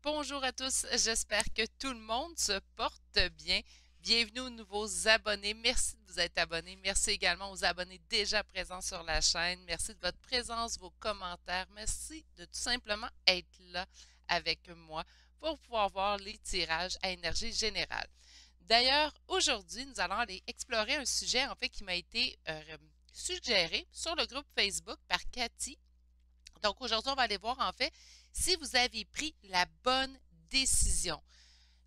Bonjour à tous, j'espère que tout le monde se porte bien. Bienvenue aux nouveaux abonnés. Merci de vous être abonnés. Merci également aux abonnés déjà présents sur la chaîne. Merci de votre présence, vos commentaires. Merci de tout simplement être là avec moi pour pouvoir voir les tirages à énergie générale. D'ailleurs, aujourd'hui, nous allons aller explorer un sujet en fait qui m'a été suggéré sur le groupe Facebook par Cathy. Donc aujourd'hui, on va aller voir en fait si vous avez pris la bonne décision.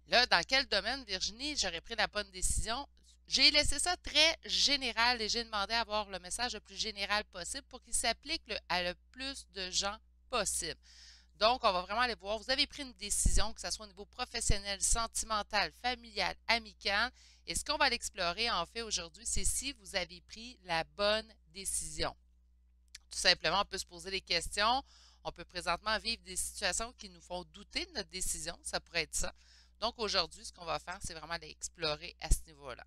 Là, dans quel domaine, Virginie, j'aurais pris la bonne décision? J'ai laissé ça très général et j'ai demandé à avoir le message le plus général possible pour qu'il s'applique à le plus de gens possible. Donc, on va vraiment aller voir. Vous avez pris une décision, que ce soit au niveau professionnel, sentimental, familial, amical. Et ce qu'on va l'explorer en fait aujourd'hui, c'est si vous avez pris la bonne décision. Tout simplement, on peut se poser des questions. On peut présentement vivre des situations qui nous font douter de notre décision. Ça pourrait être ça. Donc aujourd'hui, ce qu'on va faire, c'est vraiment d'explorer à ce niveau-là.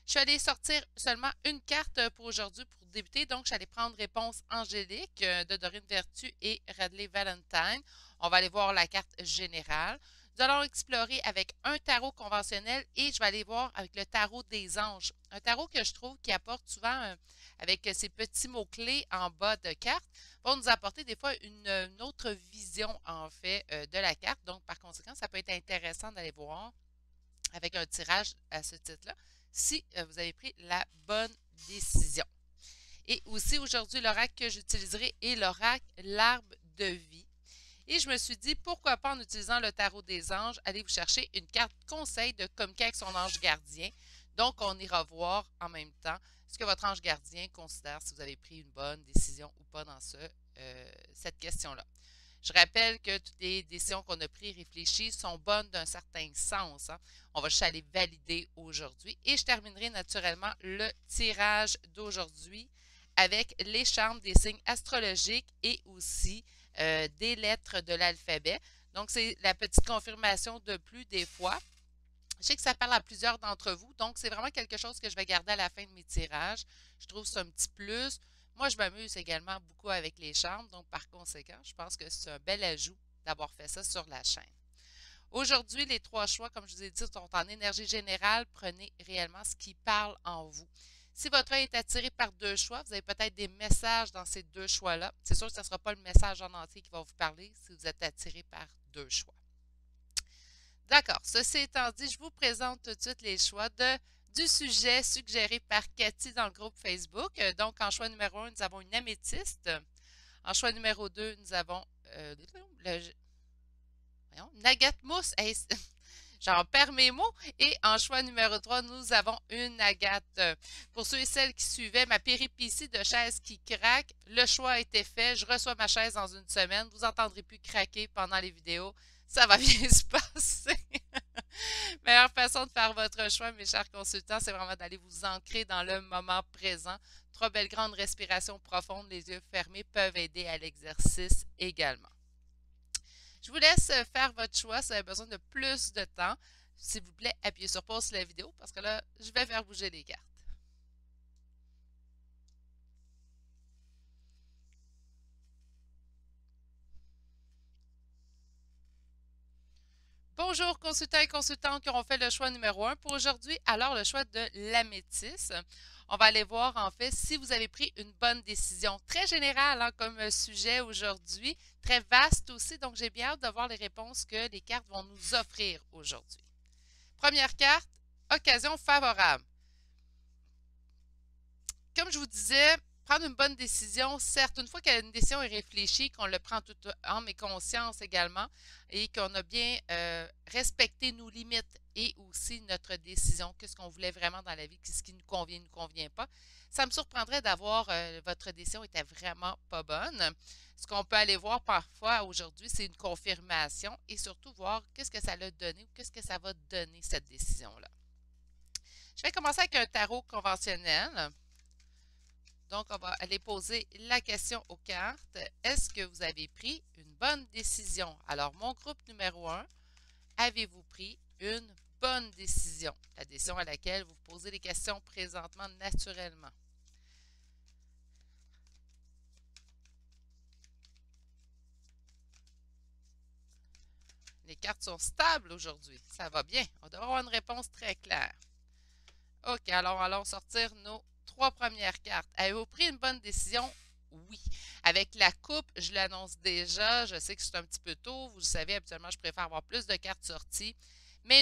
Je suis allée sortir seulement une carte pour aujourd'hui pour débuter. Donc, je suis allée prendre réponse angélique de Dorine Vertu et Radley Valentine. On va aller voir la carte générale. Nous allons explorer avec un tarot conventionnel et je vais aller voir avec le tarot des anges. Un tarot que je trouve qui apporte souvent, avec ces petits mots-clés en bas de carte, vont nous apporter des fois une autre vision en fait de la carte. Donc, par conséquent, ça peut être intéressant d'aller voir avec un tirage à ce titre-là si vous avez pris la bonne décision. Et aussi aujourd'hui, l'oracle que j'utiliserai est l'oracle l'arbre de vie. Et je me suis dit, pourquoi pas en utilisant le tarot des anges, allez vous chercher une carte conseil de communiquer avec son ange gardien. Donc, on ira voir en même temps ce que votre ange gardien considère si vous avez pris une bonne décision ou pas dans cette question-là. Je rappelle que toutes les décisions qu'on a prises réfléchies sont bonnes d'un certain sens. Hein. On va juste aller valider aujourd'hui. Et je terminerai naturellement le tirage d'aujourd'hui avec les charmes des signes astrologiques et aussi des lettres de l'alphabet. Donc, c'est la petite confirmation de plus des fois. Je sais que ça parle à plusieurs d'entre vous, donc c'est vraiment quelque chose que je vais garder à la fin de mes tirages. Je trouve ça un petit plus. Moi, je m'amuse également beaucoup avec les charmes, donc par conséquent, je pense que c'est un bel ajout d'avoir fait ça sur la chaîne. Aujourd'hui, les trois choix, comme je vous ai dit, sont en énergie générale. Prenez réellement ce qui parle en vous. Si votre œil est attiré par deux choix, vous avez peut-être des messages dans ces deux choix-là. C'est sûr que ce ne sera pas le message en entier qui va vous parler si vous êtes attiré par deux choix. D'accord. Ceci étant dit, je vous présente tout de suite les choix du sujet suggéré par Cathy dans le groupe Facebook. Donc, en choix numéro 1, nous avons une améthyste. En choix numéro 2, nous avons une agate mousse. Hey, j'en perds mes mots. Et en choix numéro 3, nous avons une agate. Pour ceux et celles qui suivaient ma péripétie de chaise qui craque, le choix a été fait. Je reçois ma chaise dans une semaine. Vous n'entendrez plus craquer pendant les vidéos. Ça va bien se passer. Meilleure façon de faire votre choix, mes chers consultants, c'est vraiment d'aller vous ancrer dans le moment présent. Trois belles grandes respirations profondes, les yeux fermés, peuvent aider à l'exercice également. Je vous laisse faire votre choix. Si vous avez besoin de plus de temps, s'il vous plaît, appuyez sur pause sur la vidéo parce que là, je vais faire bouger les cartes. Bonjour consultants et consultantes qui auront fait le choix numéro 1 pour aujourd'hui. Alors, le choix de l'améthyste. On va aller voir en fait si vous avez pris une bonne décision. Très générale hein, comme sujet aujourd'hui, très vaste aussi, donc j'ai bien hâte de voir les réponses que les cartes vont nous offrir aujourd'hui. Première carte, occasion favorable. Comme je vous disais, prendre une bonne décision, certes, une fois qu'une décision est réfléchie, qu'on le prend tout en et conscience également, et qu'on a bien respecté nos limites et aussi notre décision, qu'est-ce qu'on voulait vraiment dans la vie, ce qui nous convient, nous convient pas, ça me surprendrait d'avoir votre décision était vraiment pas bonne. Ce qu'on peut aller voir parfois aujourd'hui, c'est une confirmation et surtout voir qu'est-ce que ça a donné ou qu'est-ce que ça va donner cette décision-là. Je vais commencer avec un tarot conventionnel. Donc, on va aller poser la question aux cartes. Est-ce que vous avez pris une bonne décision? Alors, mon groupe numéro 1, avez-vous pris une bonne décision? La décision à laquelle vous posez les questions présentement naturellement. Les cartes sont stables aujourd'hui. Ça va bien. On devrait avoir une réponse très claire. OK, alors allons sortir nos 3 premières cartes. Avez-vous pris une bonne décision? Oui. Avec la coupe, je l'annonce déjà. Je sais que c'est un petit peu tôt. Vous le savez, habituellement, je préfère avoir plus de cartes sorties. Mais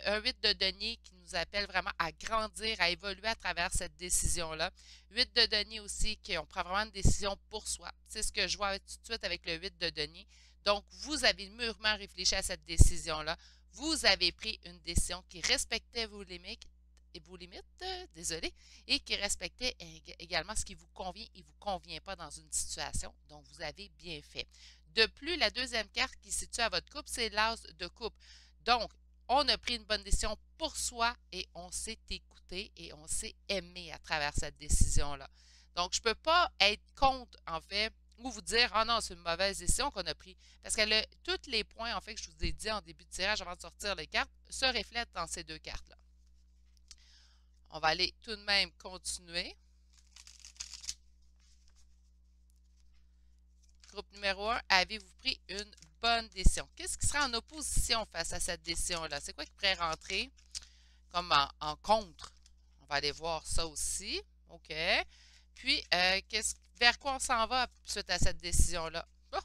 un 8 de denier qui nous appelle vraiment à grandir, à évoluer à travers cette décision-là. 8 de denier aussi, qu'on prend vraiment une décision pour soi. C'est ce que je vois tout de suite avec le 8 de denier. Donc, vous avez mûrement réfléchi à cette décision-là. Vous avez pris une décision qui respectait vos limites, désolé, et qui respectait également ce qui vous convient et vous convient pas dans une situation. Donc, vous avez bien fait. De plus, la deuxième carte qui se situe à votre coupe, c'est l'as de coupe. Donc, on a pris une bonne décision pour soi et on s'est écouté et on s'est aimé à travers cette décision-là. Donc, je ne peux pas être contre, en fait, ou vous dire, ah non, c'est une mauvaise décision qu'on a prise. Parce que tous les points, en fait, que je vous ai dit en début de tirage avant de sortir les cartes, se reflètent dans ces deux cartes-là. On va aller tout de même continuer. Groupe numéro 1, avez-vous pris une bonne décision? Qu'est-ce qui sera en opposition face à cette décision-là? C'est quoi qui pourrait rentrer comme en contre? On va aller voir ça aussi. OK. Puis, vers quoi on s'en va suite à cette décision-là? Bon.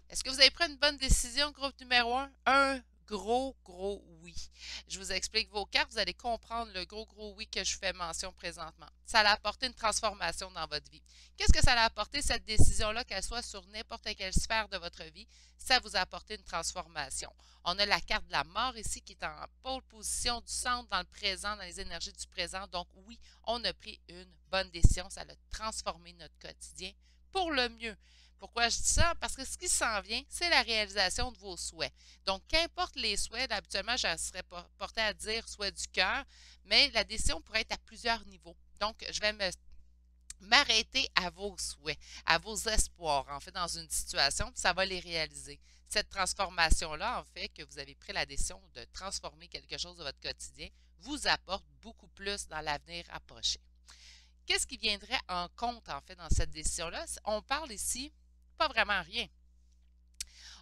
Est-ce que vous avez pris une bonne décision, groupe numéro 1? Un gros oui. Je vous explique vos cartes, vous allez comprendre le gros oui que je fais mention présentement. Ça a apporté une transformation dans votre vie. Qu'est-ce que ça a apporté, cette décision-là, qu'elle soit sur n'importe quelle sphère de votre vie? Ça vous a apporté une transformation. On a la carte de la mort ici qui est en pôle position du centre dans le présent, dans les énergies du présent. Donc oui, on a pris une bonne décision. Ça a transformé notre quotidien pour le mieux. Pourquoi je dis ça? Parce que ce qui s'en vient, c'est la réalisation de vos souhaits. Donc, qu'importe les souhaits, habituellement, je serais portée à dire souhait du cœur, mais la décision pourrait être à plusieurs niveaux. Donc, je vais m'arrêter à vos souhaits, à vos espoirs, en fait, dans une situation, puis ça va les réaliser. Cette transformation-là, en fait, que vous avez pris la décision de transformer quelque chose de votre quotidien, vous apporte beaucoup plus dans l'avenir approché. Qu'est-ce qui viendrait en compte, en fait, dans cette décision-là? On parle ici pas vraiment rien.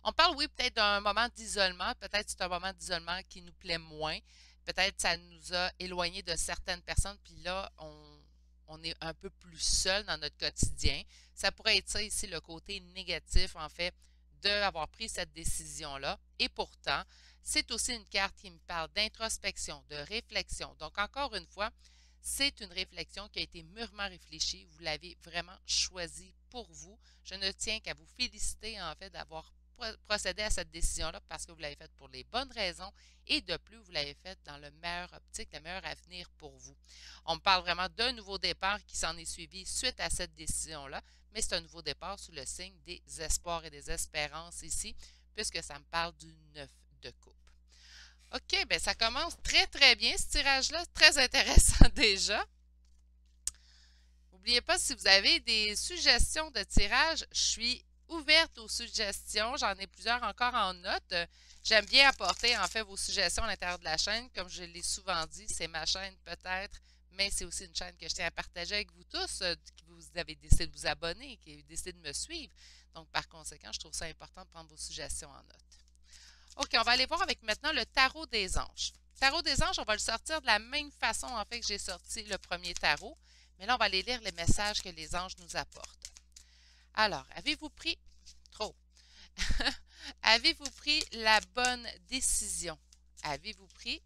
On parle, oui, peut-être d'un moment d'isolement. Peut-être c'est un moment d'isolement qui nous plaît moins. Peut-être ça nous a éloignés de certaines personnes, puis là, on est un peu plus seul dans notre quotidien. Ça pourrait être ça ici, le côté négatif, en fait, d'avoir pris cette décision-là. Et pourtant, c'est aussi une carte qui me parle d'introspection, de réflexion. Donc, encore une fois, c'est une réflexion qui a été mûrement réfléchie. Vous l'avez vraiment choisie pour vous. Je ne tiens qu'à vous féliciter, en fait, d'avoir procédé à cette décision-là parce que vous l'avez faite pour les bonnes raisons et de plus, vous l'avez faite dans le meilleur optique, le meilleur avenir pour vous. On me parle vraiment d'un nouveau départ qui s'en est suivi suite à cette décision-là, mais c'est un nouveau départ sous le signe des espoirs et des espérances ici, puisque ça me parle du 9 de coupe. OK, bien ça commence très bien ce tirage-là, très intéressant déjà. N'oubliez pas, si vous avez des suggestions de tirage, je suis ouverte aux suggestions. J'en ai plusieurs encore en note. J'aime bien apporter en fait vos suggestions à l'intérieur de la chaîne. Comme je l'ai souvent dit, c'est ma chaîne peut-être, mais c'est aussi une chaîne que je tiens à partager avec vous tous, qui vous avez décidé de vous abonner, qui avez décidé de me suivre. Donc, par conséquent, je trouve ça important de prendre vos suggestions en note. OK, on va aller voir avec maintenant le tarot des anges. Le tarot des anges, on va le sortir de la même façon en fait que j'ai sorti le premier tarot. Mais là, on va aller lire les messages que les anges nous apportent. Alors, avez-vous pris... Trop. Avez-vous pris la bonne décision? Avez-vous pris...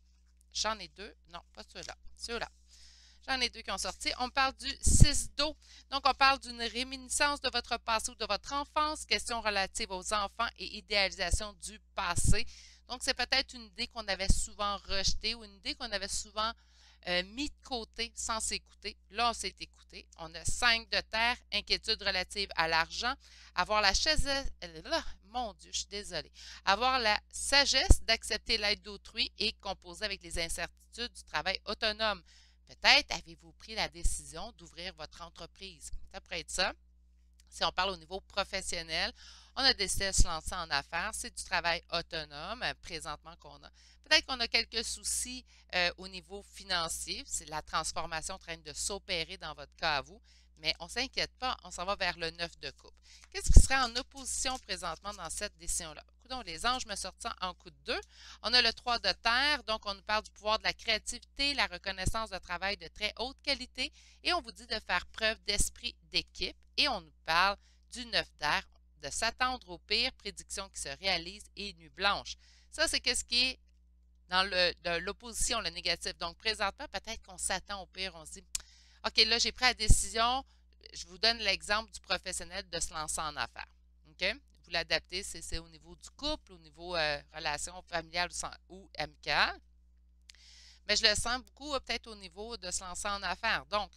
J'en ai deux. Non, pas ceux-là. Ceux-là. J'en ai deux qui ont sorti. On parle du 6 d'eau. Donc, on parle d'une réminiscence de votre passé ou de votre enfance, questions relatives aux enfants et idéalisation du passé. Donc, c'est peut-être une idée qu'on avait souvent rejetée ou une idée qu'on avait souvent mis de côté sans s'écouter. Là, on s'est écouté. On a 5 de terre, inquiétude relative à l'argent, avoir la sagesse, mon Dieu, je suis désolée, avoir la sagesse d'accepter l'aide d'autrui et composer avec les incertitudes du travail autonome. Peut-être avez-vous pris la décision d'ouvrir votre entreprise. Ça pourrait être ça. Si on parle au niveau professionnel, on a décidé de se lancer en affaires. C'est du travail autonome présentement qu'on a. Peut-être qu'on a quelques soucis au niveau financier. C'est la transformation en train de s'opérer dans votre cas à vous. Mais on ne s'inquiète pas, on s'en va vers le 9 de coupe. Qu'est-ce qui serait en opposition présentement dans cette décision-là? coudonc, les anges me sortent ça en coup de deux. On a le 3 de terre, donc on nous parle du pouvoir de la créativité, la reconnaissance de travail de très haute qualité, et on vous dit de faire preuve d'esprit d'équipe, et on nous parle du 9 d'air, de s'attendre au pire, prédiction qui se réalise, et nuit blanche. Ça, c'est ce qui est dans l'opposition, le négatif. Donc, présentement, peut-être qu'on s'attend au pire, on se dit, OK, là, j'ai pris la décision, je vous donne l'exemple du professionnel de se lancer en affaires. OK? Vous l'adaptez, c'est au niveau du couple, au niveau relation familiale ou amicale. Mais je le sens beaucoup peut-être au niveau de se lancer en affaires. Donc,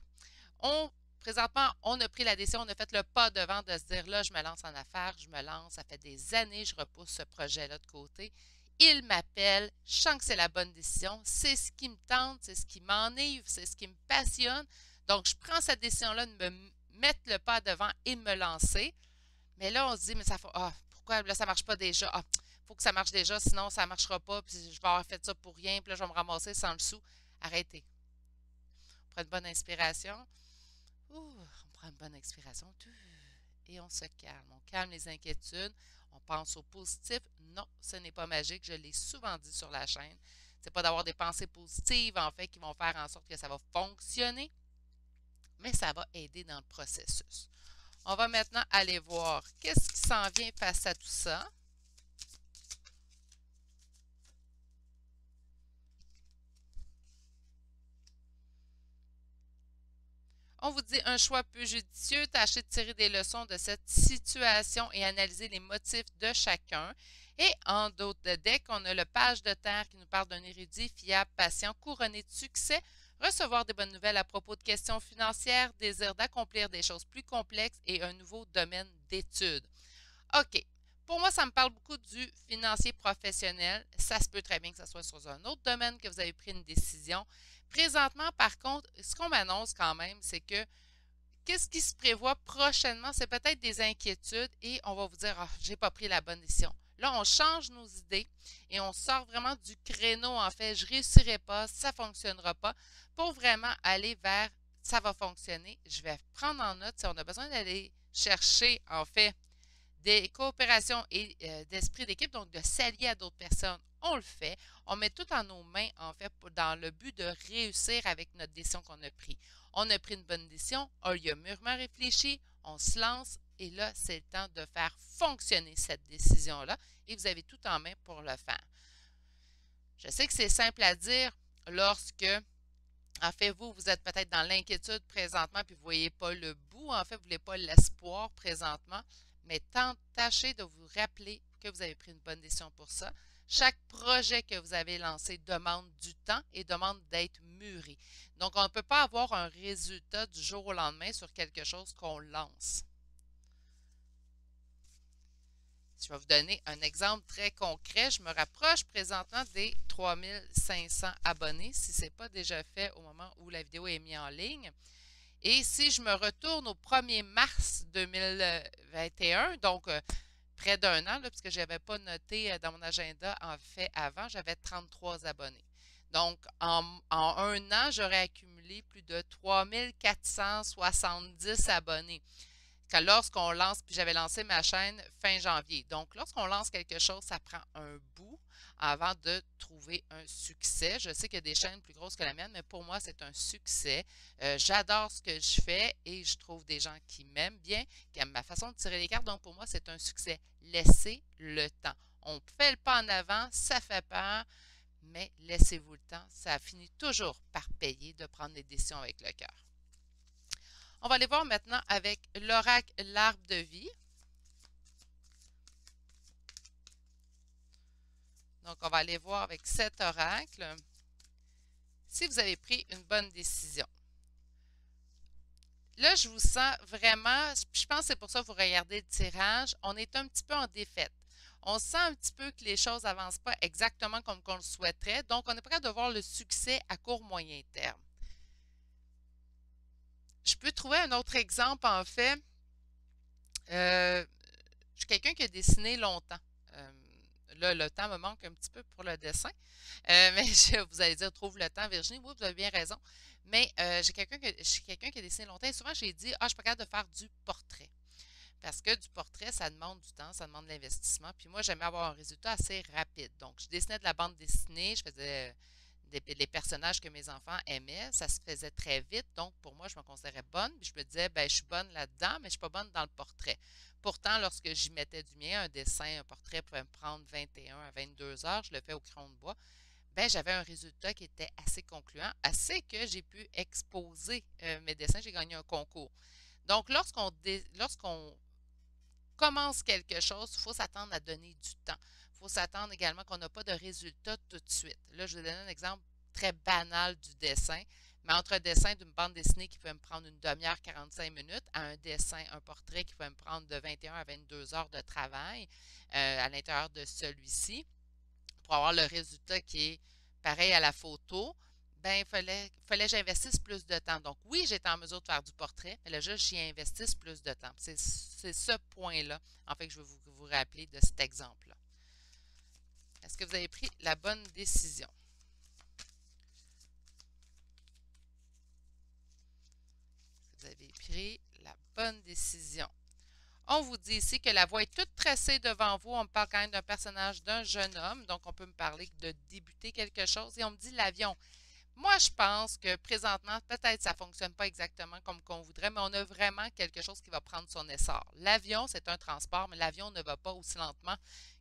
présentement, on a pris la décision, on a fait le pas devant de se dire, là, je me lance en affaires, je me lance, ça fait des années, je repousse ce projet-là de côté. Il m'appelle, je sens que c'est la bonne décision, c'est ce qui me tente, c'est ce qui m'enivre, c'est ce qui me passionne. Donc, je prends cette décision-là de me mettre le pas devant et de me lancer. Mais là, on se dit, mais ça fait, pourquoi là, ça ne marche pas déjà? Ah, il faut que ça marche déjà, sinon ça ne marchera pas, puis je vais avoir fait ça pour rien, puis là, je vais me ramasser sans le sou. Arrêtez. On prend une bonne inspiration. On prend une bonne expiration. Et on se calme. On calme les inquiétudes. On pense au positif. Non, ce n'est pas magique. Je l'ai souvent dit sur la chaîne. Ce n'est pas d'avoir des pensées positives, en fait, qui vont faire en sorte que ça va fonctionner, mais ça va aider dans le processus. On va maintenant aller voir qu'est-ce qui s'en vient face à tout ça. On vous dit un choix peu judicieux, tâchez de tirer des leçons de cette situation et analyser les motifs de chacun. Et en d'autres decks, on a le page de terre qui nous parle d'un érudit fiable, patient, couronné de succès, recevoir des bonnes nouvelles à propos de questions financières, désir d'accomplir des choses plus complexes et un nouveau domaine d'études. OK. Pour moi, ça me parle beaucoup du financier professionnel. Ça se peut très bien que ce soit sur un autre domaine que vous avez pris une décision. Présentement, par contre, ce qu'on m'annonce quand même, c'est que qu'est-ce qui se prévoit prochainement, c'est peut-être des inquiétudes et on va vous dire, ah, j'ai pas pris la bonne décision. Là, on change nos idées et on sort vraiment du créneau, en fait, je réussirai pas, ça fonctionnera pas, pour vraiment aller vers, ça va fonctionner. Je vais prendre en note si on a besoin d'aller chercher, en fait, des coopérations et d'esprit d'équipe, donc de s'allier à d'autres personnes. On le fait. On met tout en nos mains, en fait, dans le but de réussir avec notre décision qu'on a prise. On a pris une bonne décision, on y a mûrement réfléchi, on se lance et là, c'est le temps de faire fonctionner cette décision-là et vous avez tout en main pour le faire. Je sais que c'est simple à dire lorsque, en fait, vous êtes peut-être dans l'inquiétude présentement puis vous ne voyez pas le bout, en fait, vous ne voulez pas l'espoir présentement, mais tâchez de vous rappeler que vous avez pris une bonne décision pour ça. Chaque projet que vous avez lancé demande du temps et demande d'être mûri. Donc, on ne peut pas avoir un résultat du jour au lendemain sur quelque chose qu'on lance. Je vais vous donner un exemple très concret. Je me rapproche présentement des 3500 abonnés, si ce n'est pas déjà fait au moment où la vidéo est mise en ligne. Et si je me retourne au 1er mars 2021, donc près d'un an, là, puisque je n'avais pas noté dans mon agenda en fait avant, j'avais 33 abonnés. Donc, en un an, j'aurais accumulé plus de 3470 abonnés. Lorsqu'on lance, puis j'avais lancé ma chaîne fin janvier. Donc, lorsqu'on lance quelque chose, ça prend un bout avant de trouver un succès. Je sais qu'il y a des chaînes plus grosses que la mienne, mais pour moi, c'est un succès. J'adore ce que je fais et je trouve des gens qui m'aiment bien, qui aiment ma façon de tirer les cartes. Donc, pour moi, c'est un succès. Laissez le temps. On fait le pas en avant, ça fait peur, mais laissez-vous le temps. Ça finit toujours par payer de prendre des décisions avec le cœur. On va aller voir maintenant avec l'oracle l'arbre de vie. Donc, on va aller voir avec cet oracle si vous avez pris une bonne décision. Là, je vous sens vraiment, je pense que c'est pour ça que vous regardez le tirage, on est un petit peu en défaite. On sent un petit peu que les choses n'avancent pas exactement comme on le souhaiterait, donc on est prêt de voir le succès à court-moyen terme. Je peux trouver un autre exemple, en fait. Je suis quelqu'un qui a dessiné longtemps. Là, le temps me manque un petit peu pour le dessin. Mais vous allez dire, trouve le temps, Virginie. Oui, vous avez bien raison. Mais je suis quelqu'un qui a dessiné longtemps. Et souvent, j'ai dit, je suis pas capable de faire du portrait. parce que du portrait, ça demande du temps, ça demande de l'investissement. Puis moi, j'aimais avoir un résultat assez rapide. Donc, je dessinais de la bande dessinée, je faisais les personnages que mes enfants aimaient, ça se faisait très vite. Donc, pour moi, je me considérais bonne. Puis je me disais, ben, je suis bonne là-dedans, mais je ne suis pas bonne dans le portrait. Pourtant, lorsque j'y mettais du mien, un dessin, un portrait pouvait me prendre 21 à 22 heures, je le fais au crayon de bois. Ben, j'avais un résultat qui était assez concluant, assez que j'ai pu exposer mes dessins. J'ai gagné un concours. Donc, lorsqu'on commence quelque chose, il faut s'attendre à donner du temps. Il faut s'attendre également qu'on n'a pas de résultat tout de suite. Là, je vais donner un exemple très banal du dessin, mais entre un dessin d'une bande dessinée qui peut me prendre une demi-heure, 45 minutes, à un dessin, un portrait qui peut me prendre de 21 à 22 heures de travail à l'intérieur de celui-ci, pour avoir le résultat qui est pareil à la photo, ben, il fallait que j'investisse plus de temps. Donc, oui, j'étais en mesure de faire du portrait, mais là, juste, j'y investisse plus de temps. C'est ce point-là, en fait, que je veux vous rappeler de cet exemple-là. Est-ce que vous avez pris la bonne décision? Vous avez pris la bonne décision. On vous dit ici que la voie est toute tracée devant vous. On me parle quand même d'un personnage d'un jeune homme. Donc, on peut me parler de débuter quelque chose. Et on me dit l'avion. Moi, je pense que présentement, peut-être ça ne fonctionne pas exactement comme qu'on voudrait, mais on a vraiment quelque chose qui va prendre son essor. L'avion, c'est un transport, mais l'avion ne va pas aussi lentement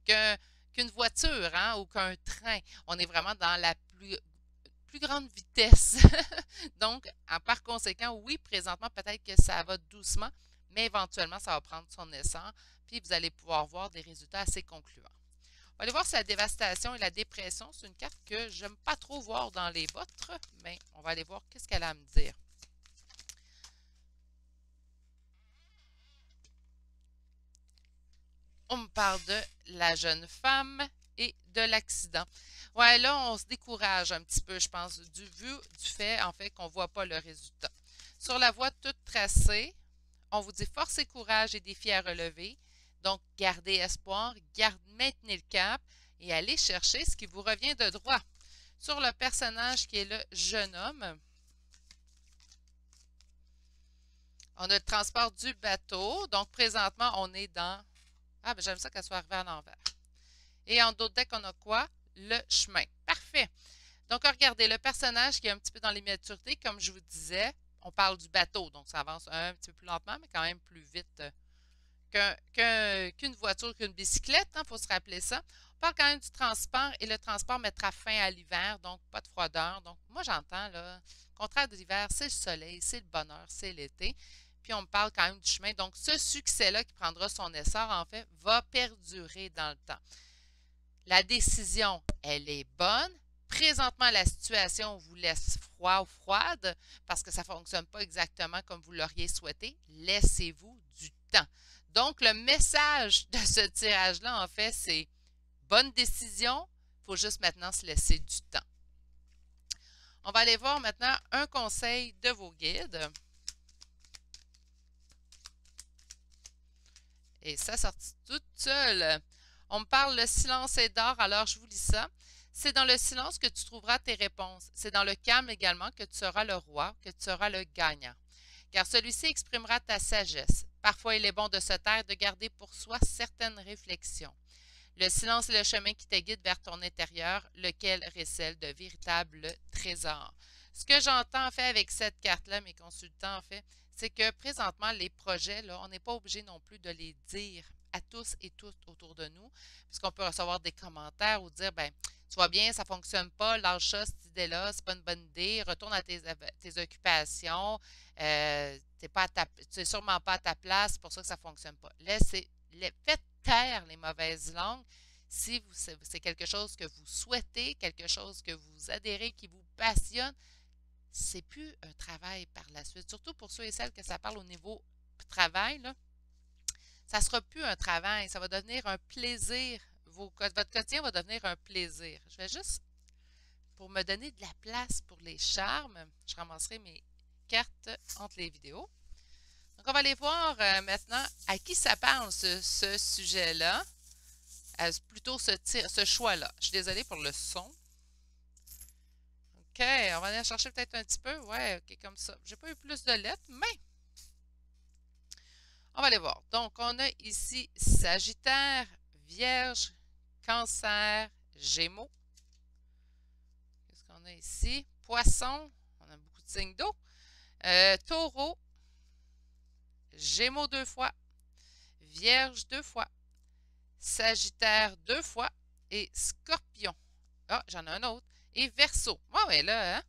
qu'une voiture, hein, ou qu'un train. On est vraiment dans la plus grande vitesse. Donc, par conséquent, oui, présentement, peut-être que ça va doucement, mais éventuellement, ça va prendre son essor, puis vous allez pouvoir voir des résultats assez concluants. On va aller voir si la dévastation et la dépression, c'est une carte que j'aime pas trop voir dans les vôtres, mais on va aller voir qu'est-ce qu'elle a à me dire. On me parle de la jeune femme et de l'accident. Ouais, là, on se décourage un petit peu, je pense, du fait, en fait, qu'on ne voit pas le résultat. Sur la voie toute tracée, on vous dit force et courage et défis à relever. Donc, gardez espoir, maintenez le cap et allez chercher ce qui vous revient de droit. Sur le personnage qui est le jeune homme, on a le transport du bateau. Donc, présentement, on est dans... Ah, ben j'aime ça qu'elle soit arrivée à l'envers. Et en d'autres decks, on a quoi? Le chemin. Parfait. Donc, regardez, le personnage qui est un petit peu dans l'immaturité, comme je vous disais, on parle du bateau. Donc, ça avance un petit peu plus lentement, mais quand même plus vite qu'une voiture, qu'une bicyclette, il faut se rappeler ça. On parle quand même du transport et le transport mettra fin à l'hiver, donc pas de froideur. Donc, moi, j'entends, là, contraire de l'hiver, c'est le soleil, c'est le bonheur, c'est l'été. Puis, on me parle quand même du chemin. Donc, ce succès-là qui prendra son essor, en fait, va perdurer dans le temps. La décision, elle est bonne. Présentement, la situation vous laisse froid ou froide parce que ça ne fonctionne pas exactement comme vous l'auriez souhaité. Laissez-vous du temps. Donc, le message de ce tirage-là, en fait, c'est bonne décision. Il faut juste maintenant se laisser du temps. On va aller voir maintenant un conseil de vos guides. Et ça sortit toute seule. On me parle le silence est d'or, alors je vous lis ça. C'est dans le silence que tu trouveras tes réponses. C'est dans le calme également que tu seras le roi, que tu seras le gagnant. Car celui-ci exprimera ta sagesse. Parfois, il est bon de se taire, de garder pour soi certaines réflexions. Le silence est le chemin qui te guide vers ton intérieur, lequel récèle de véritables trésors. Ce que j'entends en fait avec cette carte-là, mes consultants en fait, c'est que présentement, les projets, là, on n'est pas obligé non plus de les dire à tous et toutes autour de nous, puisqu'on peut recevoir des commentaires ou dire, ben, tu vois bien, ça ne fonctionne pas, lâche ça, cette idée-là, c'est pas une bonne idée, retourne à tes occupations, tu n'es sûrement pas à ta place, c'est pour ça que ça ne fonctionne pas. Faites taire les mauvaises langues. Si c'est quelque chose que vous souhaitez, quelque chose que vous adhérez, qui vous passionne, c'est plus un travail par la suite. Surtout pour ceux et celles que ça parle au niveau travail, là, ça ne sera plus un travail, ça va devenir un plaisir. Votre quotidien va devenir un plaisir. Je vais juste, pour me donner de la place pour les charmes, je ramasserai mes cartes entre les vidéos. Donc, on va aller voir maintenant à qui ça parle ce sujet-là, plutôt ce choix-là. Je suis désolée pour le son. OK, on va aller chercher peut-être un petit peu. Ouais, OK, comme ça. J'ai pas eu plus de lettres, mais On va aller voir. Donc, on a ici Sagittaire, Vierge, Cancer, Gémeaux. Qu'est-ce qu'on a ici? Poisson, on a beaucoup de signes d'eau. Taureau, Gémeaux 2 fois, Vierge 2 fois, Sagittaire 2 fois et Scorpion. Ah, j'en ai un autre. Et Verseau. Ah ouais, là, hein?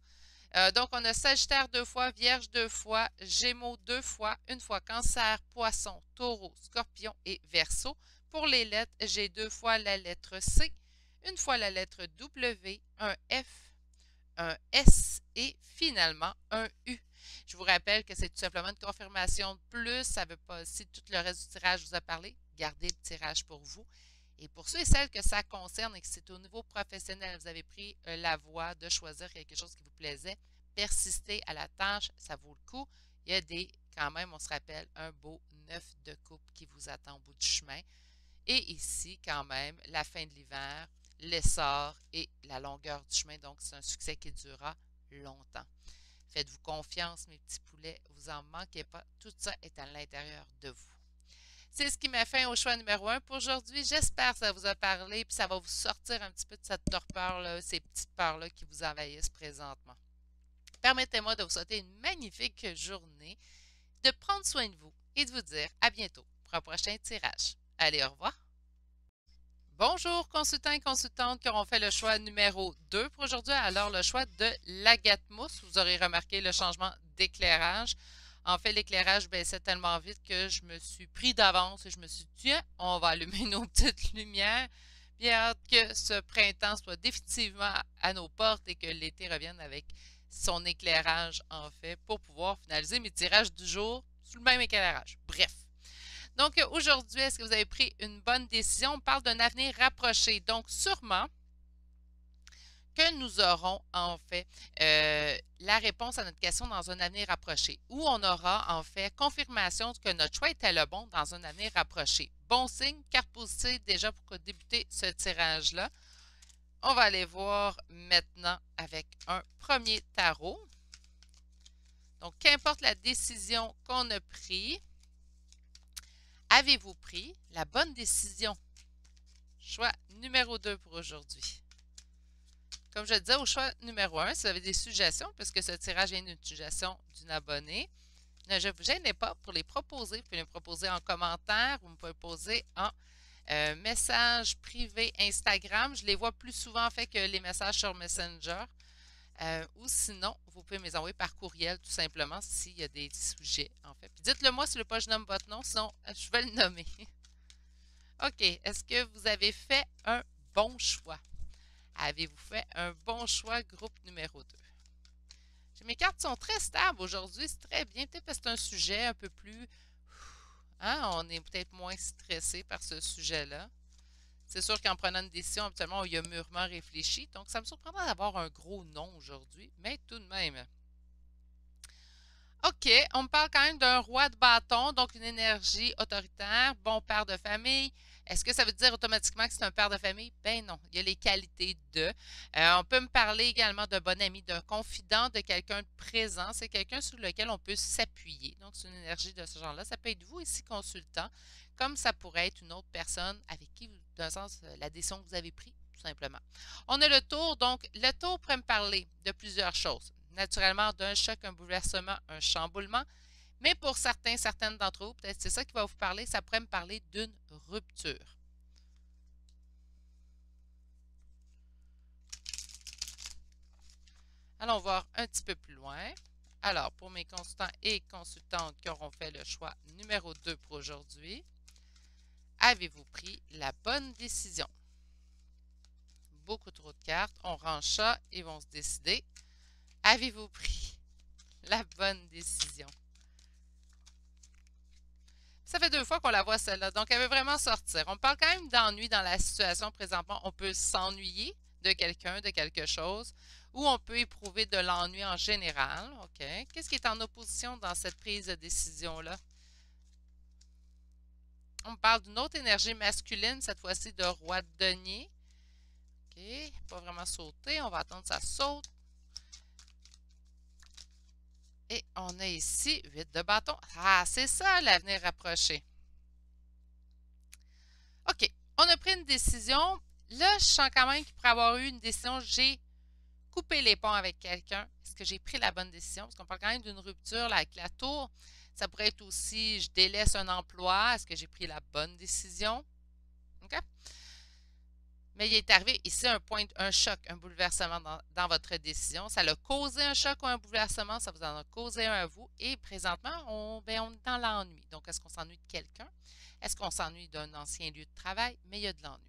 Donc, on a Sagittaire 2 fois, Vierge 2 fois, Gémeaux 2 fois, une fois Cancer, Poisson, Taureau, Scorpion et Verseau. Pour les lettres, j'ai 2 fois la lettre C, une fois la lettre W, un F, un S et finalement un U. Je vous rappelle que c'est tout simplement une confirmation de plus. Ça ne veut pas, si tout le reste du tirage vous a parlé, gardez le tirage pour vous. Et pour ceux et celles que ça concerne et que c'est au niveau professionnel, vous avez pris la voie de choisir quelque chose qui vous plaisait, persistez à la tâche, ça vaut le coup. Il y a quand même, on se rappelle, un beau 9 de coupe qui vous attend au bout du chemin. Et ici, quand même, la fin de l'hiver, l'essor et la longueur du chemin. Donc, c'est un succès qui durera longtemps. Faites-vous confiance, mes petits poulets. Vous n'en manquez pas. Tout ça est à l'intérieur de vous. C'est ce qui met fin au choix numéro 1 pour aujourd'hui. J'espère que ça vous a parlé et ça va vous sortir un petit peu de cette torpeur-là, ces petites peurs-là qui vous envahissent présentement. Permettez-moi de vous souhaiter une magnifique journée, de prendre soin de vous et de vous dire à bientôt pour un prochain tirage. Allez, au revoir! Bonjour consultants et consultantes qui auront fait le choix numéro 2 pour aujourd'hui. Alors, le choix de l'agate mousse. Vous aurez remarqué le changement d'éclairage. En fait, l'éclairage baissait tellement vite que je me suis pris d'avance et je me suis dit, tiens, on va allumer nos petites lumières. Bien hâte que ce printemps soit définitivement à nos portes et que l'été revienne avec son éclairage, en fait, pour pouvoir finaliser mes tirages du jour sous le même éclairage. Bref. Donc, aujourd'hui, est-ce que vous avez pris une bonne décision? On parle d'un avenir rapproché. Donc, sûrement que nous aurons, en fait, la réponse à notre question dans un avenir rapproché, où on aura, en fait, confirmation que notre choix était le bon dans un avenir rapproché. Bon signe, carte positive déjà pour débuter ce tirage-là. On va aller voir maintenant avec un premier tarot. Donc, qu'importe la décision qu'on a prise, avez-vous pris la bonne décision? Choix numéro 2 pour aujourd'hui. Comme je le disais, au choix numéro 1, si vous avez des suggestions, puisque ce tirage vient d'une suggestion d'une abonnée, ne vous gênez pas pour les proposer. Vous pouvez les proposer en commentaire ou vous pouvez les poser en message privé Instagram. Je les vois plus souvent en fait que les messages sur Messenger. Ou sinon, vous pouvez me les envoyer par courriel tout simplement s'il y a des sujets en fait. Puis dites-le moi si je nomme votre nom, sinon je vais le nommer. OK. Est-ce que vous avez fait un bon choix? Avez-vous fait un bon choix, groupe numéro 2? Mes cartes sont très stables aujourd'hui, c'est très bien. Peut-être parce que c'est un sujet un peu plus... Hein, on est peut-être moins stressé par ce sujet-là. C'est sûr qu'en prenant une décision, habituellement, on y a mûrement réfléchi. Donc, ça me surprendra d'avoir un gros non aujourd'hui, mais tout de même. OK, on me parle quand même d'un roi de bâton, donc une énergie autoritaire, bon père de famille. Est-ce que ça veut dire automatiquement que c'est un père de famille? Ben non, il y a les qualités de. On peut me parler également d'un bon ami, d'un confident, de quelqu'un de présent. C'est quelqu'un sur lequel on peut s'appuyer. Donc, c'est une énergie de ce genre-là. Ça peut être vous ici, consultant, comme ça pourrait être une autre personne avec qui, dans le sens, la décision que vous avez prise, tout simplement. On a le tour, donc le tour pourrait me parler de plusieurs choses. Naturellement, d'un choc, un bouleversement, un chamboulement. Mais pour certaines d'entre vous, peut-être c'est ça qui va vous parler, ça pourrait me parler d'une rupture. Allons voir un petit peu plus loin. Alors, pour mes consultants et consultantes qui auront fait le choix numéro 2 pour aujourd'hui, avez-vous pris la bonne décision? Beaucoup trop de cartes. On range ça, ils vont se décider. Avez-vous pris la bonne décision? Ça fait 2 fois qu'on la voit celle-là, donc elle veut vraiment sortir. On parle quand même d'ennui dans la situation présentement. On peut s'ennuyer de quelqu'un, de quelque chose, ou on peut éprouver de l'ennui en général. OK. Qu'est-ce qui est en opposition dans cette prise de décision-là? On parle d'une autre énergie masculine, cette fois-ci de roi de denier. OK. Pas vraiment sauter. On va attendre que ça saute. Et on a ici 8 de bâton. Ah, c'est ça l'avenir rapproché. OK, on a pris une décision. Là, je sens quand même qu'il pourrait avoir eu une décision. J'ai coupé les ponts avec quelqu'un. Est-ce que j'ai pris la bonne décision? Parce qu'on parle quand même d'une rupture là, avec la tour. Ça pourrait être aussi, je délaisse un emploi. Est-ce que j'ai pris la bonne décision? OK? Mais il est arrivé ici un point, un choc, un bouleversement dans votre décision. Ça l'a causé un choc ou un bouleversement, ça vous en a causé un à vous. Et présentement, on est dans l'ennui. Donc, est-ce qu'on s'ennuie de quelqu'un? Est-ce qu'on s'ennuie d'un ancien lieu de travail? Mais il y a de l'ennui.